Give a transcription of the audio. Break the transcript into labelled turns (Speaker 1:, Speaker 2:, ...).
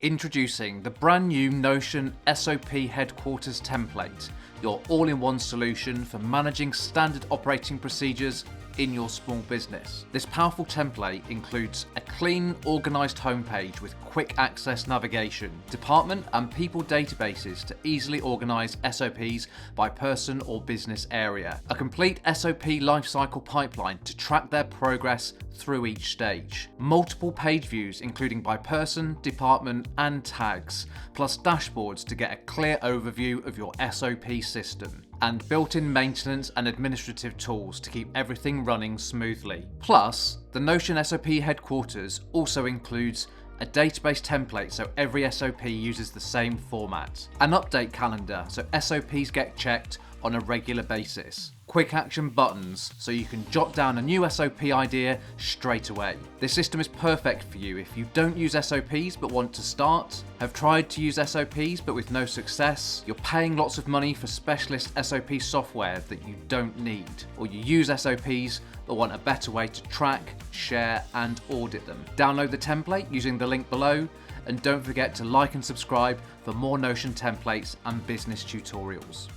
Speaker 1: Introducing the brand new Notion SOP Headquarters template, your all-in-one solution for managing standard operating procedures in your small business. This powerful template includes a clean, organised homepage with quick access navigation, department and people databases to easily organise SOPs by person or business area, a complete SOP lifecycle pipeline to track their progress through each stage, multiple page views including by person, department and tags, plus dashboards to get a clear overview of your SOP system, and built-in maintenance and administrative tools to keep everything running smoothly. Plus, the Notion SOP Headquarters also includes a database template so every SOP uses the same format, an update calendar so SOPs get checked on a regular basis, quick action buttons so you can jot down a new SOP idea straight away. This system is perfect for you if you don't use SOPs but want to start, have tried to use SOPs but with no success, you're paying lots of money for specialist SOP software that you don't need, or you use SOPs but want a better way to track, share and audit them. Download the template using the link below, and don't forget to like and subscribe for more Notion templates and business tutorials.